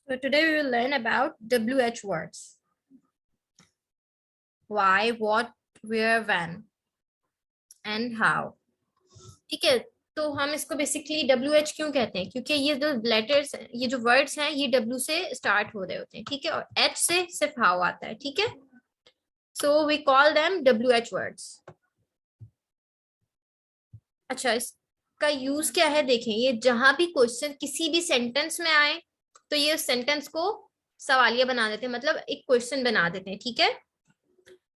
So today we will learn about WH words. Why, what, where, when and how. ठीक है, तो हम इसको बेसिकली WH क्यों कहते हैं? क्योंकि ये जो लेटर्स, ये जो वर्ड्स हैं, ये W से स्टार्ट हो रहे होते हैं, ठीक है, और H से सिर्फ हाउ आता है, ठीक है. So we call them WH words. अच्छा, इसका यूज क्या है देखें. ये जहां भी क्वेश्चन किसी भी सेंटेंस में आए तो ये उस सेंटेंस को सवालिया बना देते हैं, मतलब एक क्वेश्चन बना देते हैं, ठीक है.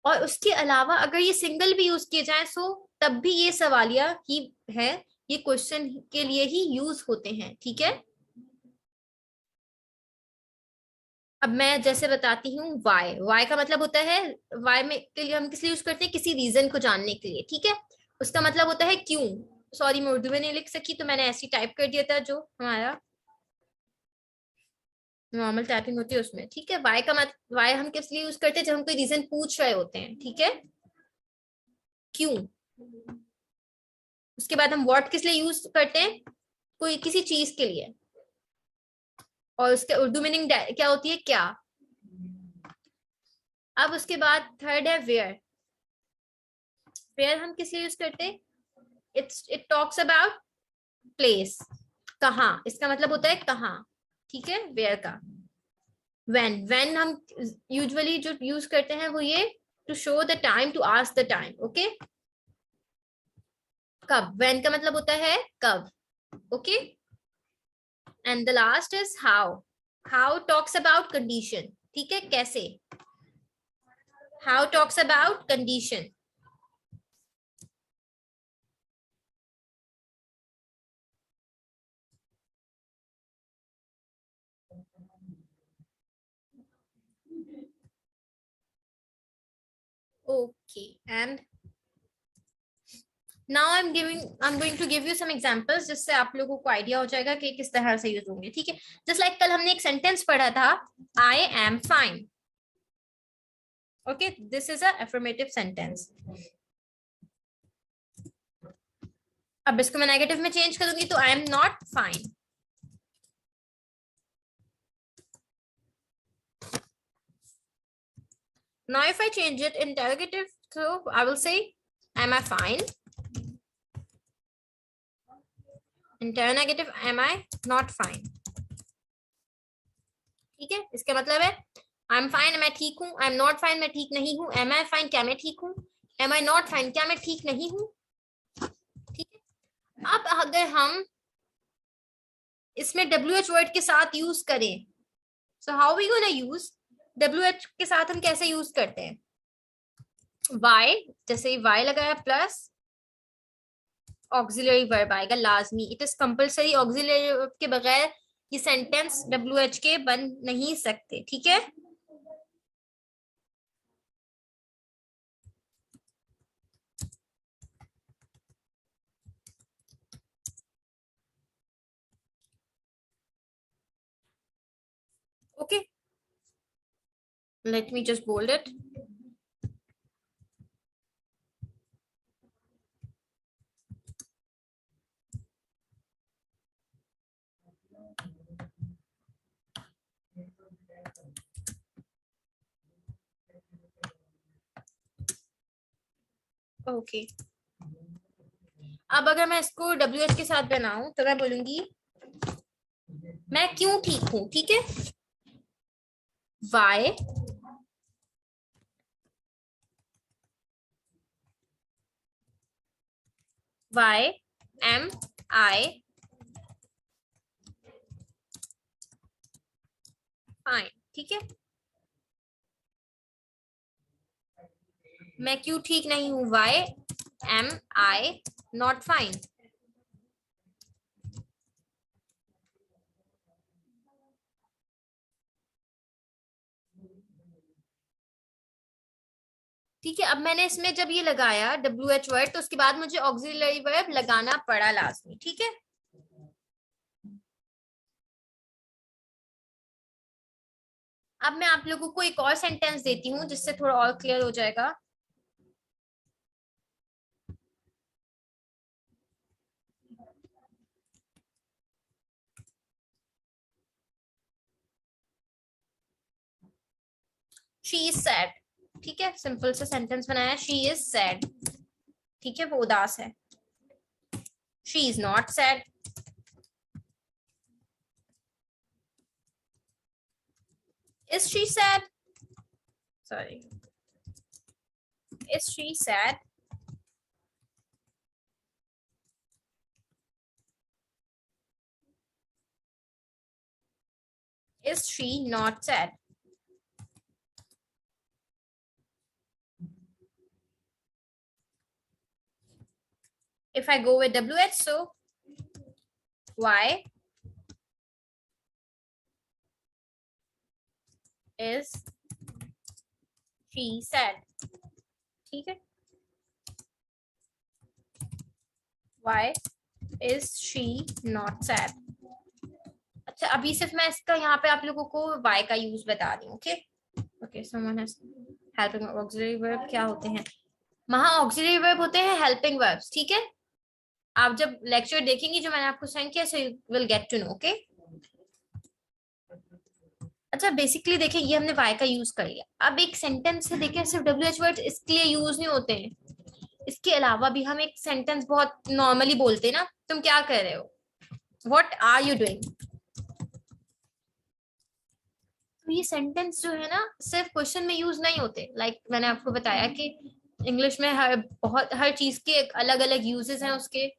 और उसके अलावा अगर ये सिंगल भी यूज किए जाए सो तब भी ये सवालिया ही है, ये क्वेश्चन के लिए ही यूज होते हैं, ठीक है. अब मैं जैसे बताती हूँ, वाई. वाई का मतलब होता है, वाई में के लिए हम किस लिए यूज करते हैं? किसी रीजन को जानने के लिए, ठीक है. उसका मतलब होता है क्यों. सॉरी, मैं उर्दू में नहीं लिख सकी तो मैंने ऐसी टाइप कर दिया था जो हमारा नॉर्मल टाइपिंग होती है उसमें, ठीक है. वाई का मतलब, वाई हम किस लिए यूज करते हैं? जब हम कोई रीजन पूछ रहे होते हैं, ठीक है. क्यों. उसके बाद हम व्हाट किस लिए यूज करते हैं? कोई किसी चीज के लिए. और उसके उर्दू मीनिंग क्या होती है? क्या. अब उसके बाद थर्ड है वेयर. वेयर हम किस लिए यूज करते हैं? It talks about place. कहाँ, इसका मतलब होता है कहाँ, ठीक है, वेयर का. व्हेन हम यूजुअली जो यूज करते हैं वो ये to show the time, to ask the time, okay. कब. व्हेन का मतलब होता है कब, okay. And the last is how. How talks about condition, ठीक है, कैसे. How talks about condition. Okay. And now I am going to give you some examples जिससे आप लोगों को आइडिया हो जाएगा कि किस तरह से यूज होंगे, ठीक है. जस्ट लाइक कल हमने एक सेंटेंस पढ़ा था, I am fine. Okay, this is a affirmative sentence. अब इसको मैं नेगेटिव में चेंज करूंगी तो I am not fine. Now if I change it interrogative, so I will say am I fine. Interrogative, am I not fine. ठीक है, इसका मतलब है आई एम फाइन, मैं ठीक हूँ. आई एम नॉट फाइन, मैं ठीक नहीं हूँ. एम आई फाइन, क्या मैं ठीक हूँ. एम आई नॉट फाइन, क्या मैं ठीक नहीं हूँ, ठीक है. अब अगर हम इसमें डब्ल्यू एच वर्ड के साथ यूज करें, so how we gonna use. W H के साथ हम कैसे यूज करते हैं? वाई, जैसे वाई लगाया प्लस ऑक्सिलरी वर्ब आएगा लाजमी. It is compulsory. Auxiliary verb के बगैर ये सेंटेंस डब्ल्यू एच के बन नहीं सकते, ठीक है. Okay, let me just bold it. Okay, अब अगर मैं इसको डब्ल्यू एच के साथ बनाऊं तो मैं बोलूंगी मैं क्यों ठीक हूं, ठीक है. Why why am I fine, ठीक है. मैं क्यों ठीक नहीं हूं. Why am I not fine. ठीक है, अब मैंने इसमें जब ये लगाया डब्ल्यू एच वर्ड तो उसके बाद मुझे ऑक्सिलरी वर्ब लगाना पड़ा लाजमी, ठीक है. अब मैं आप लोगों को एक और सेंटेंस देती हूँ जिससे थोड़ा और क्लियर हो जाएगा. शी इज सैड, ठीक है, सिंपल से सेंटेंस बनाया, शी इज सैड, ठीक है, वो उदास है। She is not sad, is she said, sorry, is she said, is she not sad? If I go with WH, so why is she sad? ठीक है, why is she not sad? अच्छा, अभी सिर्फ मैं इसका यहाँ पे आप लोगों को why का यूज बता रही हूँ। Okay okay, someone has helping auxiliary verb क्या होते हैं? वहां auxiliary verb होते हैं helping verbs, ठीक है। आप जब लेक्चर देखेंगे जो मैंने आपको सेंड किया, so you will get to know. Okay, अच्छा, बेसिकली देखिए ये हमने वाई का यूज कर लिया। अब एक सेंटेंस से देखिए सिर्फ WH वर्ड इसके लिए यूज नहीं होते हैं, इसके अलावा भी हम एक सेंटेंस बहुत नॉर्मली बोलते हैं ना, तुम क्या कर रहे हो, व्हाट आर यू डूइंग। तो ये सेंटेंस जो है ना सिर्फ क्वेश्चन में यूज नहीं होते, लाइक मैंने आपको बताया कि इंग्लिश में हर चीज के अलग अलग यूजेस हैं उसके।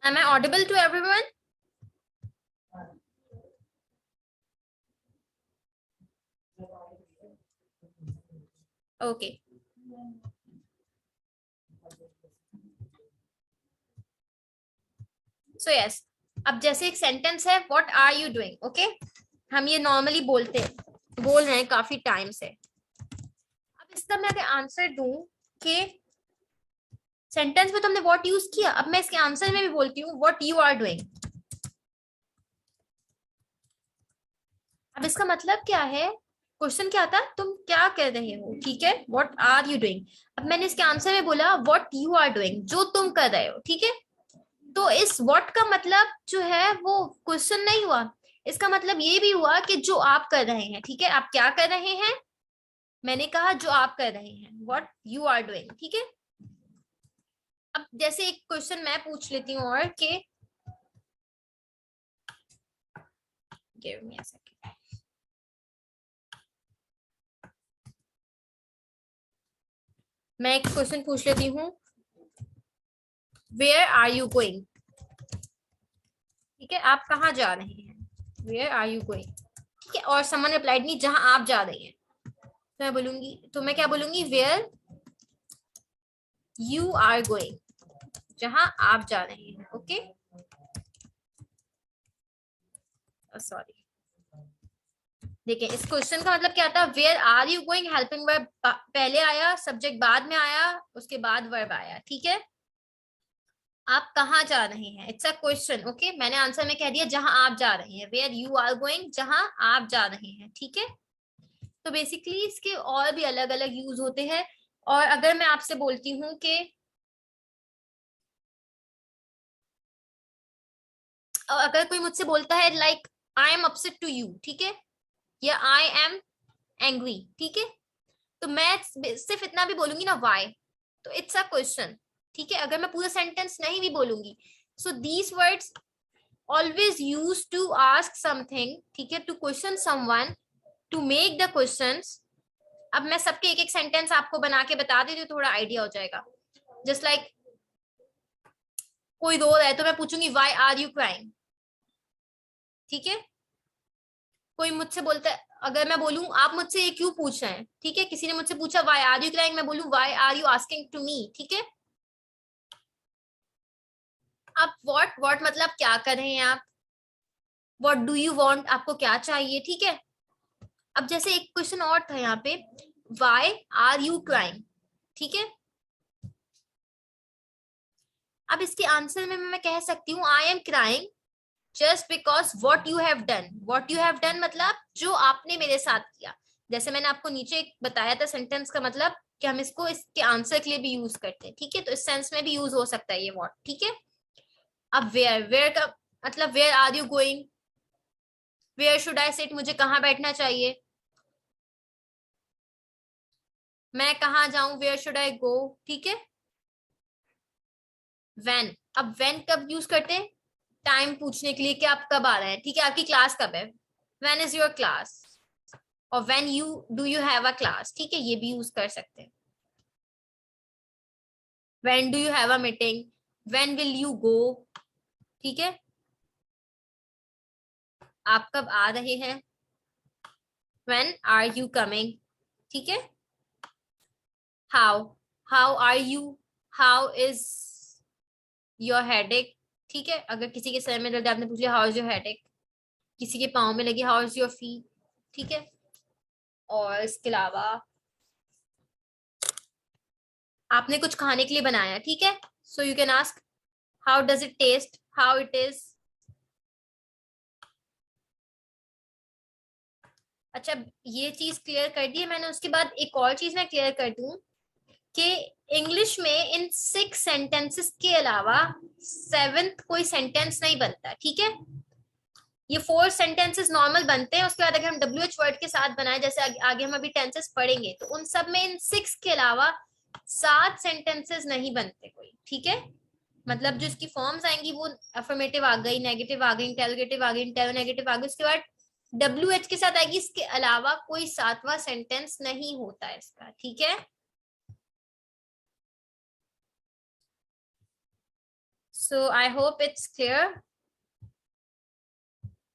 Am I audible to everyone? Okay. So yes, अब जैसे एक सेंटेंस है what are you doing, okay, हम ये नॉर्मली बोल रहे हैं काफी टाइम से। अब इसका मैं अगर आंसर दूं कि सेंटेंस में तो हमने व्हाट यूज किया, अब मैं इसके आंसर में भी बोलती हूँ व्हाट यू आर डूइंग। अब इसका मतलब क्या है, क्वेश्चन क्या था, तुम क्या कर रहे हो, ठीक है, व्हाट आर यू डूइंग। अब मैंने इसके आंसर में बोला व्हाट यू आर डूइंग, जो तुम कर रहे हो, ठीक है। तो इस व्हाट का मतलब जो है वो क्वेश्चन नहीं हुआ, इसका मतलब ये भी हुआ कि जो आप कर रहे हैं, ठीक है, आप क्या कर रहे हैं, मैंने कहा जो आप कर रहे हैं, व्हाट यू आर डूइंग, ठीक है। अब जैसे एक क्वेश्चन मैं पूछ लेती हूँ और कि गिव मी अ सेकंड, मैं एक क्वेश्चन पूछ लेती हूँ, वेयर आर यू गोइंग, ठीक है, आप कहाँ जा रहे हैं, वेयर आर यू गोइंग, ठीक है। और समवन रिप्लाइड मी, जहां आप जा रही हैं, तो मैं बोलूंगी, तो मैं क्या बोलूंगी, वेयर यू आर गोइंग, जहां आप जा रहे हैं, ओके, सॉरी। देखिए इस क्वेश्चन का मतलब क्या था, where are you going, helping verb पहले आया, सब्जेक्ट बाद में आया, उसके बाद वर्ब आया, ठीक है। आप कहाँ जा रहे हैं, इट्स अ क्वेश्चन, ओके। मैंने आंसर में कह दिया जहां आप जा रहे हैं, वेयर यू आर गोइंग, जहां आप जा रहे हैं, ठीक है। तो बेसिकली इसके और भी अलग अलग यूज होते हैं। और अगर मैं आपसे बोलती हूँ कि अगर कोई मुझसे बोलता है like I am upset to you, ठीक है, या आई एम एंग्री, ठीक है, तो मैं सिर्फ इतना भी बोलूंगी ना वाई, तो इट्स अ क्वेश्चन, ठीक है। अगर मैं पूरा सेंटेंस नहीं भी बोलूंगी, so these words always use to ask something, ठीक है, to question someone, to make the questions. अब मैं सबके एक एक सेंटेंस आपको बना के बता देती हूँ, थोड़ा आइडिया हो जाएगा। जस्ट लाइक कोई रो रहा है तो मैं पूछूंगी वाई आर यू क्राइंग, ठीक है। कोई मुझसे बोलता है, अगर मैं बोलूं आप मुझसे ये क्यों पूछ रहे हैं, ठीक है, किसी ने मुझसे पूछा वाई आर यू क्राइंग, मैं बोलूं why are you asking to me, ठीक है। अब व्हाट मतलब क्या कर रहे हैं आप, व्हाट डू यू वांट, आपको क्या चाहिए, ठीक है। अब जैसे एक क्वेश्चन और था यहाँ पे, वाई आर यू क्राइंग, ठीक है। अब इसके आंसर में मैं कह सकती हूँ I am crying just because what you have done, what you have done मतलब जो आपने मेरे साथ किया। जैसे मैंने आपको नीचे एक बताया था सेंटेंस का मतलब कि हम इसको इसके आंसर के लिए भी यूज करते हैं, ठीक है, तो इस सेंस में भी यूज हो सकता है ये व्हाट, ठीक है। अब वेयर का मतलब where are you going, where should I sit, मुझे कहाँ बैठना चाहिए, मैं कहाँ जाऊं, वेयर शुड आई गो, ठीक है। व्हेन, अब व्हेन कब यूज करते हैं, टाइम पूछने के लिए कि आप कब आ रहे हैं, ठीक है, आपकी क्लास कब है, व्हेन इज योर क्लास, और when you do you have a class, ठीक है, ये भी यूज कर सकते हैं। When do you have a meeting, when will you go, ठीक है, आप कब आ रहे हैं, व्हेन आर यू कमिंग, ठीक है। How, how are you, how is your headache, ठीक है, अगर किसी के सर में दर्द है, आपने पूछ लिया हाउ इज योर हेडेक, किसी के पाँव में लगी हाउ इज योर फीट, ठीक है। और इसके अलावा आपने कुछ खाने के लिए बनाया, ठीक है, so you can ask how does it taste, how it is. अच्छा, ये चीज क्लियर कर दी है मैंने, उसके बाद एक और चीज मैं क्लियर कर दूं कि इंग्लिश में इन 6 सेंटेंसेस के अलावा 7th कोई सेंटेंस नहीं बनता, ठीक है। ये 4 सेंटेंसेस नॉर्मल बनते हैं, उसके बाद अगर हम WH वर्ड के साथ बनाए, जैसे आगे हम अभी टेंसेस पढ़ेंगे, तो उन सब में इन 6 के अलावा 7 सेंटेंसेस नहीं बनते कोई, ठीक है। मतलब जो इसकी फॉर्म्स आएंगी वो अफर्मेटिव आ गई, नेगेटिव आ गई, इंटेरोगेटिव आ गई, इंटेरोनेगेटिव आ गई, उसके बाद WH के साथ आएगी, इसके अलावा कोई 7वां सेंटेंस नहीं होता है इसका, ठीक है। So I hope it's clear.